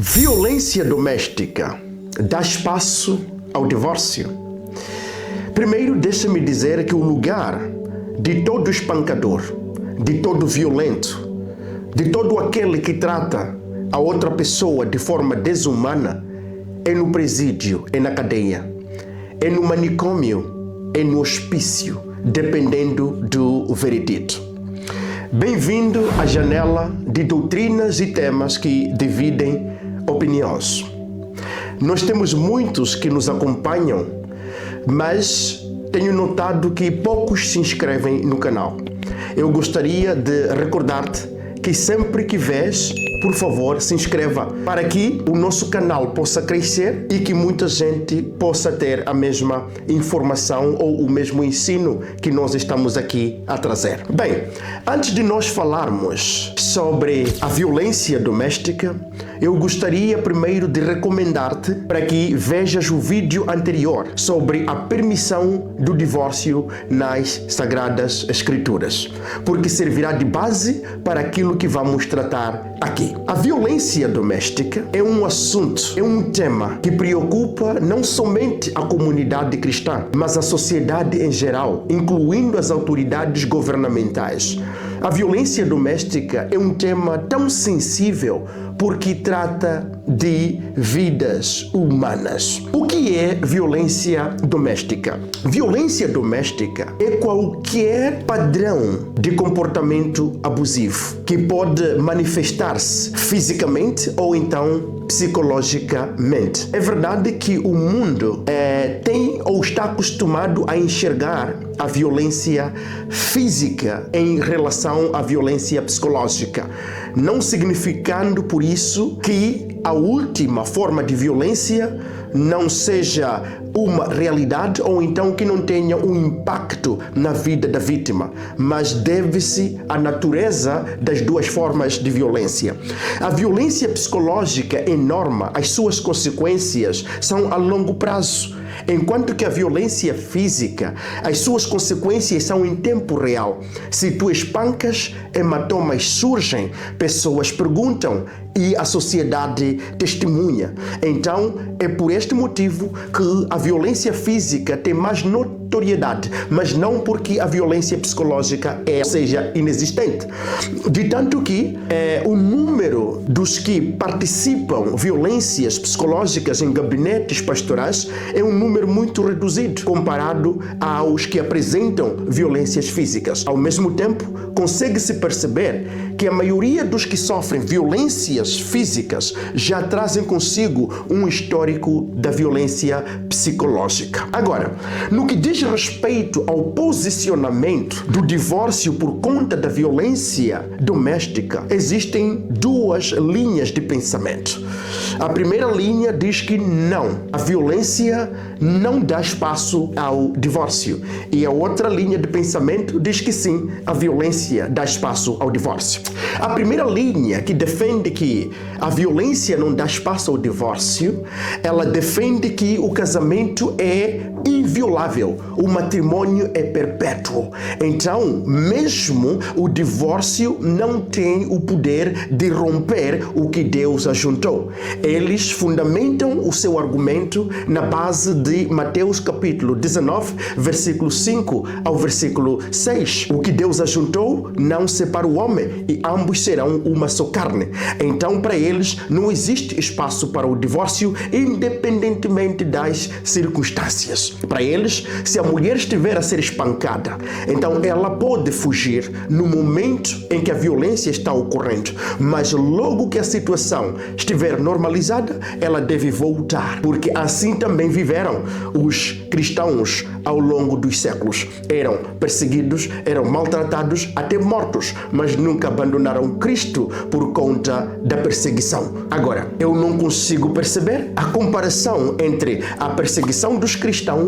Violência doméstica dá espaço ao divórcio? Primeiro, deixa-me dizer que o lugar de todo espancador, de todo violento, de todo aquele que trata a outra pessoa de forma desumana é no presídio, é na cadeia, é no manicômio, é no hospício, dependendo do veredito. Bem-vindo à janela de doutrinas e temas que dividem opiniões. Nós temos muitos que nos acompanham, mas tenho notado que poucos se inscrevem no canal. Eu gostaria de recordar-te que sempre que vês, por favor, se inscreva para que o nosso canal possa crescer e que muita gente possa ter a mesma informação ou o mesmo ensino que nós estamos aqui a trazer. Bem, antes de nós falarmos sobre a violência doméstica, eu gostaria primeiro de recomendar-te para que vejas o vídeo anterior sobre a permissão do divórcio nas Sagradas Escrituras, porque servirá de base para aquilo que vamos tratar aqui. A violência doméstica é um assunto, é um tema que preocupa não somente a comunidade cristã, mas a sociedade em geral, incluindo as autoridades governamentais. A violência doméstica é um tema tão sensível porque trata de vidas humanas. O que é violência doméstica? Violência doméstica é qualquer padrão de comportamento abusivo que pode manifestar-se fisicamente ou então psicologicamente. É verdade que o mundo tem ou está acostumado a enxergar a violência física em relação à violência psicológica, não significando por isso que a última forma de violência não seja uma realidade ou então que não tenha um impacto na vida da vítima, mas deve-se à natureza das duas formas de violência. A violência psicológica é enorme, as suas consequências são a longo prazo, enquanto que a violência física, as suas consequências são em tempo real. Se tu espancas, hematomas surgem, pessoas perguntam e a sociedade testemunha. Então, é por este motivo que a violência física tem mais notoriedade, mas não porque a violência psicológica seja inexistente. De tanto que o número dos que participam violências psicológicas em gabinetes pastorais é um número muito reduzido comparado aos que apresentam violências físicas. Ao mesmo tempo, consegue-se perceber que a maioria dos que sofrem violências físicas já trazem consigo um histórico da violência psicológica. Agora, no que diz respeito ao posicionamento do divórcio por conta da violência doméstica, existem duas linhas de pensamento. A primeira linha diz que não, a violência não dá espaço ao divórcio. E a outra linha de pensamento diz que sim, a violência dá espaço ao divórcio. A primeira linha, que defende que a violência não dá espaço ao divórcio, ela defende que o casamento é inviolável, o matrimônio é perpétuo. Então, mesmo o divórcio não tem o poder de romper o que Deus ajuntou. Eles fundamentam o seu argumento na base de Mateus capítulo 19, versículo 5 ao versículo 6. O que Deus ajuntou não separa o homem e ambos serão uma só carne. Então, para eles, não existe espaço para o divórcio, independentemente das circunstâncias. Para eles, se a mulher estiver a ser espancada, então ela pode fugir no momento em que a violência está ocorrendo, mas logo que a situação estiver normalizada, ela deve voltar, porque assim também viveram os cristãos ao longo dos séculos. Eram perseguidos, eram maltratados, até mortos, mas nunca abandonaram Cristo por conta da perseguição. Agora, eu não consigo perceber a comparação entre a perseguição dos cristãos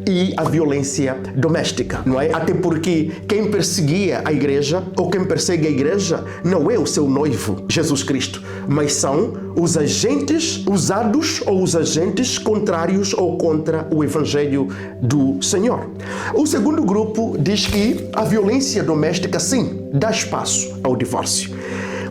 e a violência doméstica, não é? Até porque quem perseguia a igreja ou quem persegue a igreja não é o seu noivo, Jesus Cristo, mas são os agentes usados ou os agentes contrários ou contra o evangelho do Senhor. O segundo grupo diz que a violência doméstica, sim, dá espaço ao divórcio.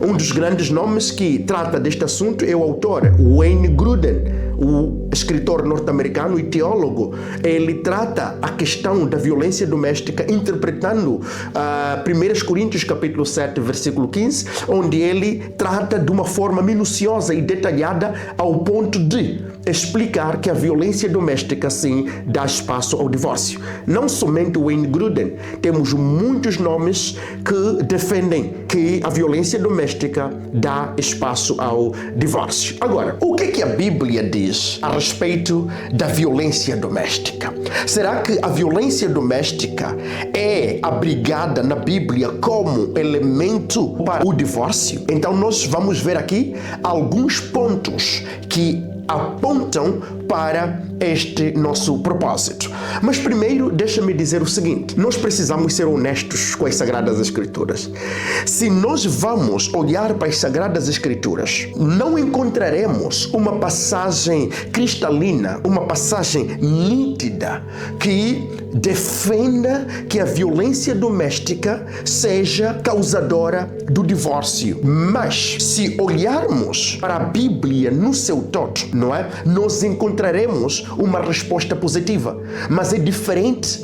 Um dos grandes nomes que trata deste assunto é o autor Wayne Grudem, o escritor norte-americano e teólogo. Ele trata a questão da violência doméstica interpretando 1 Coríntios capítulo 7, versículo 15, onde ele trata de uma forma minuciosa e detalhada ao ponto de explicar que a violência doméstica, sim, dá espaço ao divórcio. Não somente o Wayne Grudem, temos muitos nomes que defendem que a violência doméstica dá espaço ao divórcio. Agora, o que a Bíblia diz a respeito da violência doméstica? Será que a violência doméstica é abrigada na Bíblia como elemento para o divórcio? Então nós vamos ver aqui alguns pontos que apontam para este nosso propósito. Mas primeiro, deixa-me dizer o seguinte: nós precisamos ser honestos com as Sagradas Escrituras. Se nós vamos olhar para as Sagradas Escrituras, não encontraremos uma passagem cristalina, uma passagem nítida que defenda que a violência doméstica seja causadora do divórcio. Mas se olharmos para a Bíblia no seu todo, não é? Nós encontraremos uma resposta positiva. Mas é diferente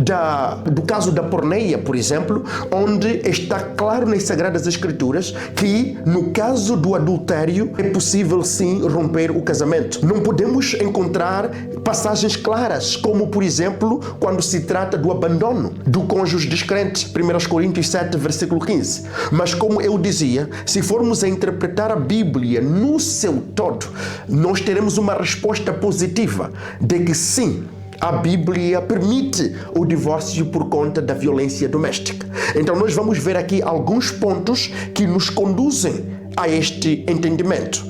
do caso da porneia, por exemplo, onde está claro nas Sagradas Escrituras que no caso do adultério é possível sim romper o casamento. Não podemos encontrar passagens claras, como por exemplo, quando se trata do abandono do cônjuge descrente, 1 Coríntios 7, versículo 15. Mas como eu dizia, se formos a interpretar a Bíblia no seu todo, nós teremos uma resposta positiva de que sim, a Bíblia permite o divórcio por conta da violência doméstica. Então nós vamos ver aqui alguns pontos que nos conduzem a este entendimento.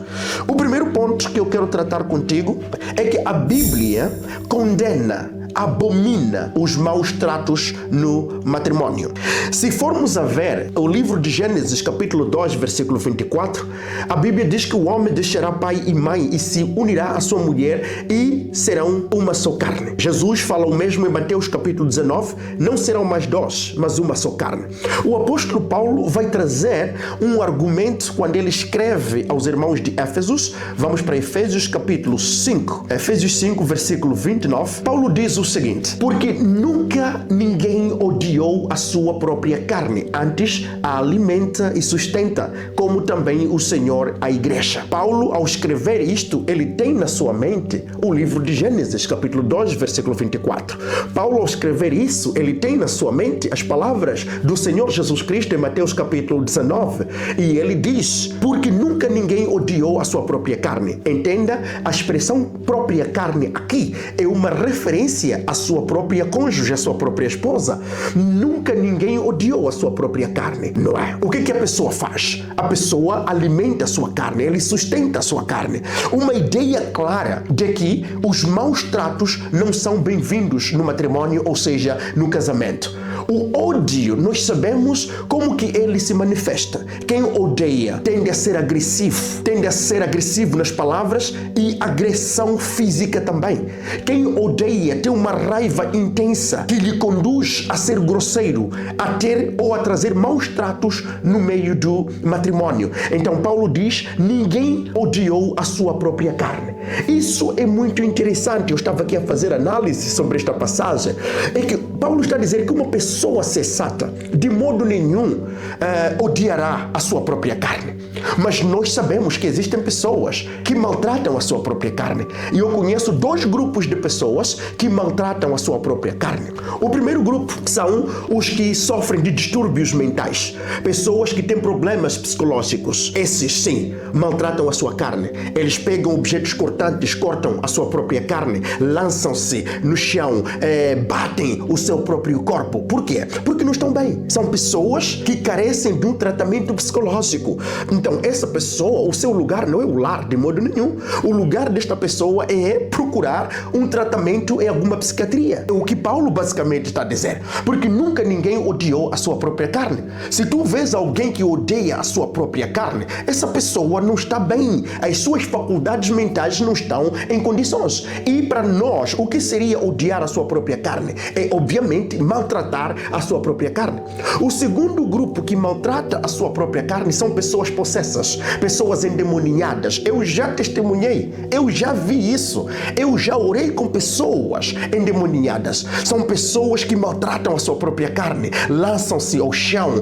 O primeiro ponto que eu quero tratar contigo é que a Bíblia condena, abomina os maus tratos no matrimônio. Se formos a ver o livro de Gênesis, capítulo 2, versículo 24, a Bíblia diz que o homem deixará pai e mãe e se unirá à sua mulher e serão uma só carne. Jesus fala o mesmo em Mateus, capítulo 19, não serão mais dois, mas uma só carne. O apóstolo Paulo vai trazer um argumento quando ele escreve aos irmãos de Éfesos. Vamos para Efésios, capítulo 5. Efésios 5, versículo 29. Paulo diz o seguinte: porque nunca ninguém odiou a sua própria carne, antes a alimenta e sustenta, como também o Senhor a igreja. Paulo, ao escrever isto, ele tem na sua mente o livro de Gênesis, capítulo 2, versículo 24. Paulo, ao escrever isso, ele tem na sua mente as palavras do Senhor Jesus Cristo em Mateus, capítulo 19, e ele diz: porque nunca ninguém odiou a sua própria carne. Entenda, a expressão própria carne aqui é uma referência a sua própria cônjuge, a sua própria esposa. Nunca ninguém odiou a sua própria carne, não é? O que a pessoa faz? A pessoa alimenta a sua carne, ele sustenta a sua carne. Uma ideia clara de que os maus tratos não são bem-vindos no matrimônio, ou seja, no casamento. O ódio, nós sabemos como que ele se manifesta. Quem odeia tende a ser agressivo nas palavras e agressão física também. Quem odeia tem uma raiva intensa que lhe conduz a ser grosseiro, a ter ou a trazer maus tratos no meio do matrimônio. Então Paulo diz: ninguém odiou a sua própria carne. Isso é muito interessante. Eu estava aqui a fazer análise sobre esta passagem. É que Paulo está a dizer que uma pessoa sensata de modo nenhum odiará a sua própria carne. Mas nós sabemos que existem pessoas que maltratam a sua própria carne. E eu conheço dois grupos de pessoas que maltratam a sua própria carne. O primeiro grupo são os que sofrem de distúrbios mentais. Pessoas que têm problemas psicológicos. Esses sim, maltratam a sua carne. Eles pegam objetos cortantes, cortam a sua própria carne, lançam-se no chão, batem o seu próprio corpo. Por quê? Porque não estão bem. São pessoas que carecem de um tratamento psicológico. Então, essa pessoa, o seu lugar não é o lar de modo nenhum. O lugar desta pessoa é procurar um tratamento em alguma psiquiatria. É o que Paulo basicamente está a dizer. Porque nunca ninguém odiou a sua própria carne. Se tu vês alguém que odeia a sua própria carne, essa pessoa não está bem. As suas faculdades mentais não estão em condições. E para nós, o que seria odiar a sua própria carne? É, obviamente, maltratar maltratar a sua própria carne. O segundo grupo que maltrata a sua própria carne são pessoas possessas, pessoas endemoniadas. Eu já testemunhei, eu já vi isso, eu já orei com pessoas endemoniadas. São pessoas que maltratam a sua própria carne, lançam-se ao chão,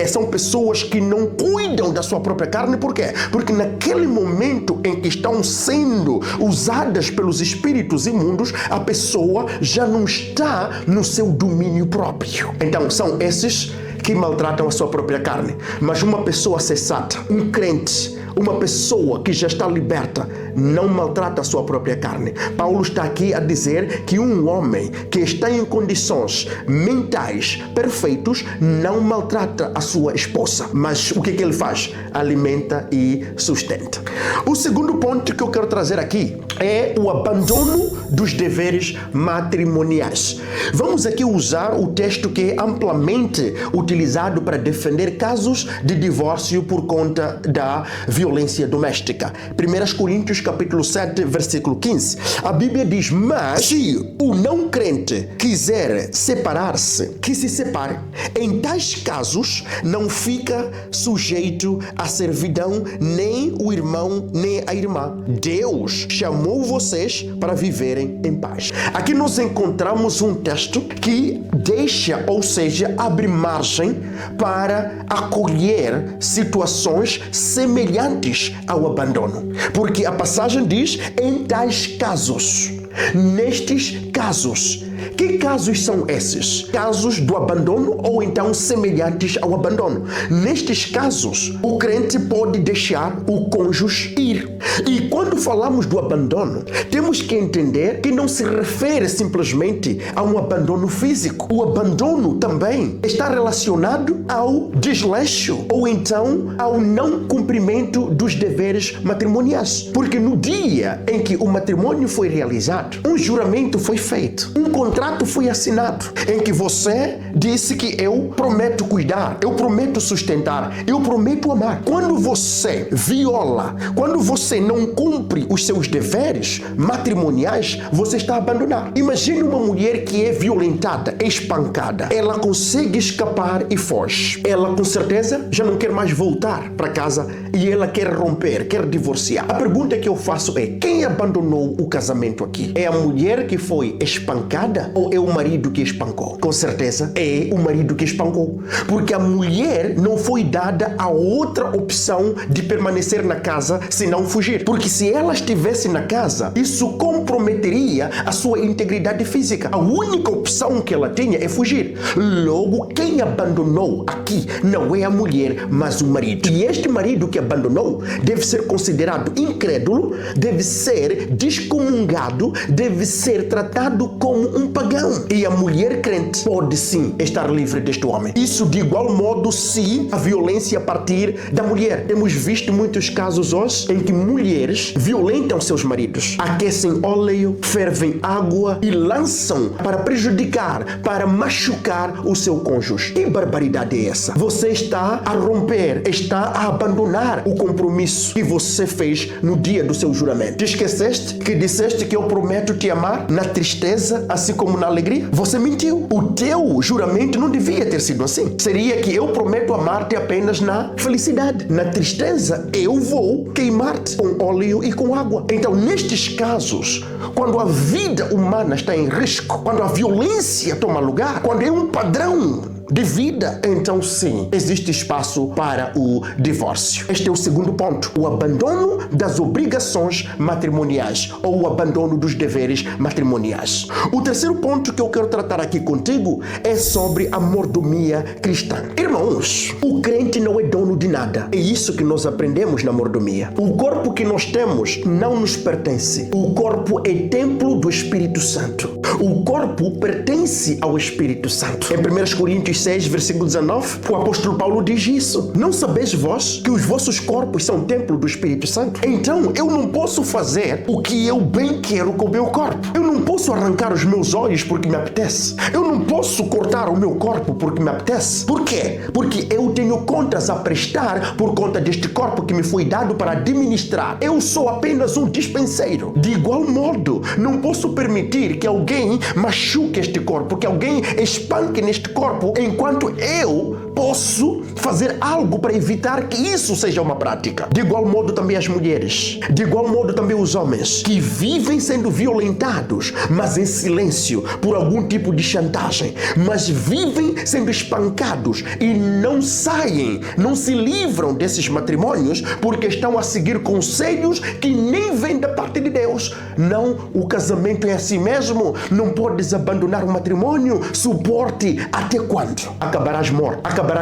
são pessoas que não cuidam da sua própria carne. Por quê? Porque naquele momento em que estão sendo usadas pelos espíritos imundos, a pessoa já não está no seu domínio próprio. Então são esses que maltratam a sua própria carne. Mas uma pessoa sensata, um crente, uma pessoa que já está liberta, não maltrata a sua própria carne. Paulo está aqui a dizer que um homem que está em condições mentais perfeitos não maltrata a sua esposa. Mas o que ele faz? Alimenta e sustenta. O segundo ponto que eu quero trazer aqui é o abandono dos deveres matrimoniais. Vamos aqui usar o texto que é amplamente utilizado para defender casos de divórcio por conta da violência doméstica. 1 Coríntios capítulo 7, versículo 15. A Bíblia diz: mas se o não crente quiser separar-se, que se separe. Em tais casos não fica sujeito à servidão nem o irmão nem a irmã. Deus chamou vocês para viverem em paz. Aqui nós encontramos um texto que deixa, ou seja, abre margem para acolher situações semelhantes ao abandono. Porque a passagem diz: em tais casos. Nestes casos. Que casos são esses? Casos do abandono ou então semelhantes ao abandono? Nestes casos, o crente pode deixar o cônjuge ir. E quando falamos do abandono, temos que entender que não se refere simplesmente a um abandono físico. O abandono também está relacionado ao desleixo ou então ao não cumprimento dos deveres matrimoniais. Porque no dia em que o matrimônio foi realizado, um juramento foi feito, um contrato foi assinado, em que você disse que eu prometo cuidar, eu prometo sustentar, eu prometo amar. Quando você viola, quando você não cumpre os seus deveres matrimoniais, você está a abandonar. Imagine uma mulher que é violentada, espancada, ela consegue escapar e foge. Ela com certeza já não quer mais voltar para casa e ela quer romper, quer divorciar. A pergunta que eu faço é: quem abandonou o casamento aqui? É a mulher que foi espancada ou é o marido que espancou? Com certeza é o marido que espancou, porque a mulher não foi dada a outra opção de permanecer na casa se não fugir, porque se ela estivesse na casa, isso comprometeria a sua integridade física. A única opção que ela tinha é fugir. Logo, quem abandonou aqui não é a mulher, mas o marido. E este marido que abandonou deve ser considerado incrédulo, deve ser descomungado, deve ser tratado como um pagão. E a mulher crente pode sim estar livre deste homem. Isso de igual modo se a violência partir da mulher. Temos visto muitos casos hoje em que mulheres violentam seus maridos, aquecem óleo, fervem água e lançam para prejudicar, para machucar o seu cônjuge. Que barbaridade é essa? Você está a romper, está a abandonar o compromisso que você fez no dia do seu juramento. Te esqueceste que disseste que eu prometo te amar na tristeza, assim como na alegria? Você mentiu. O teu juramento não devia ter sido assim. Seria que eu prometo amar-te apenas na felicidade. Na tristeza, eu vou queimar-te com óleo e com água. Então, nestes casos, quando a vida humana está em risco, quando a violência toma lugar, quando é um padrão de vida, então sim, existe espaço para o divórcio. Este é o segundo ponto, o abandono das obrigações matrimoniais ou o abandono dos deveres matrimoniais. O terceiro ponto que eu quero tratar aqui contigo é sobre a mordomia cristã. Irmãos, o crente não é dono de nada. É isso que nós aprendemos na mordomia. O corpo que nós temos não nos pertence. O corpo é templo do Espírito Santo. O corpo pertence ao Espírito Santo. Em 1 Coríntios 6, versículo 19, o apóstolo Paulo diz isso. Não sabeis vós que os vossos corpos são templo do Espírito Santo? Então, eu não posso fazer o que eu bem quero com o meu corpo. Eu não não posso arrancar os meus olhos porque me apetece. Eu não posso cortar o meu corpo porque me apetece. Por quê? Porque eu tenho contas a prestar por conta deste corpo que me foi dado para administrar. Eu sou apenas um dispenseiro. De igual modo, não posso permitir que alguém machuque este corpo, que alguém espanque neste corpo, enquanto eu posso fazer algo para evitar que isso seja uma prática. De igual modo também as mulheres, de igual modo também os homens que vivem sendo violentados, mas em silêncio, por algum tipo de chantagem, mas vivem sendo espancados e não saem, não se livram desses matrimônios porque estão a seguir conselhos que nem vêm da parte de Deus. Não, o casamento é assim mesmo, não podes abandonar o matrimônio, suporte até quando? Acabarás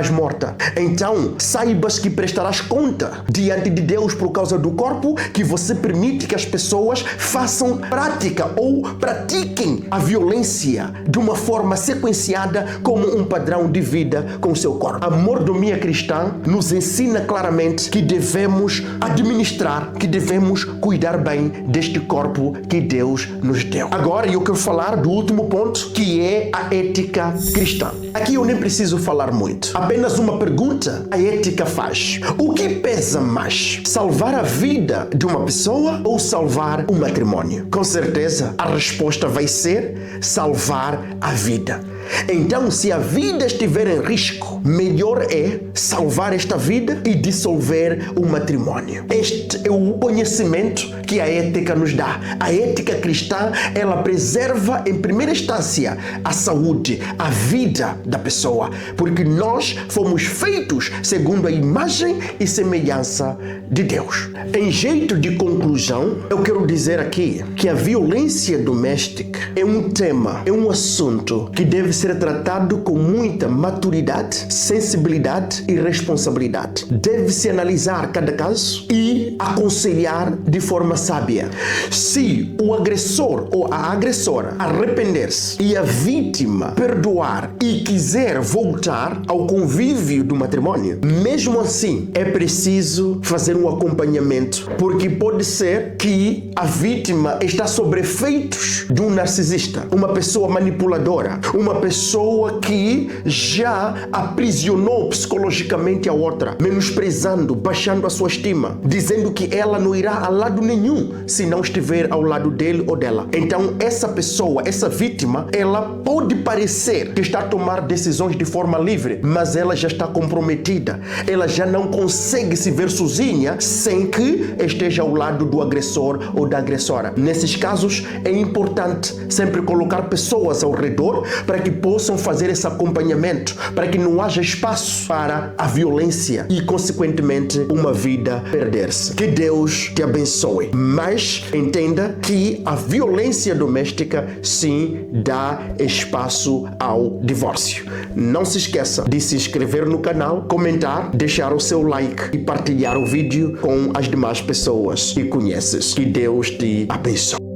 morta. Então, saibas que prestarás conta diante de Deus por causa do corpo que você permite que as pessoas façam prática ou pratiquem a violência de uma forma sequenciada como um padrão de vida com o seu corpo. A mordomia cristã nos ensina claramente que devemos administrar, que devemos cuidar bem deste corpo que Deus nos deu. Agora eu quero falar do último ponto, que é a ética cristã. Aqui eu nem preciso falar muito. Apenas uma pergunta a ética faz. O que pesa mais? Salvar a vida de uma pessoa ou salvar um matrimônio? Com certeza, a resposta vai ser salvar a vida. Então, se a vida estiver em risco, melhor é salvar esta vida e dissolver o matrimônio. Este é o conhecimento que a ética nos dá. A ética cristã, ela preserva em primeira instância a saúde, a vida da pessoa, porque nós fomos feitos segundo a imagem e semelhança de Deus. Em jeito de conclusão, eu quero dizer aqui que a violência doméstica é um tema, é um assunto que deve ser tratado com muita maturidade, sensibilidade e responsabilidade. Deve-se analisar cada caso e aconselhar de forma sábia. Se o agressor ou a agressora arrepender-se e a vítima perdoar e quiser voltar ao convívio do matrimônio, mesmo assim é preciso fazer um acompanhamento, porque pode ser que a vítima está sob efeitos de um narcisista, uma pessoa manipuladora, uma pessoa que já aprisionou psicologicamente a outra, menosprezando, baixando a sua estima, dizendo que ela não irá a lado nenhum se não estiver ao lado dele ou dela. Então essa pessoa, essa vítima, ela pode parecer que está a tomar decisões de forma livre, mas ela já está comprometida. Ela já não consegue se ver sozinha sem que esteja ao lado do agressor ou da agressora. Nesses casos é importante sempre colocar pessoas ao redor para que possam fazer esse acompanhamento, para que não haja espaço para a violência e, consequentemente, uma vida perder-se. Que Deus te abençoe. Mas entenda que a violência doméstica, sim, dá espaço ao divórcio. Não se esqueça de se inscrever no canal, comentar, deixar o seu like e partilhar o vídeo com as demais pessoas que conheces. Que Deus te abençoe.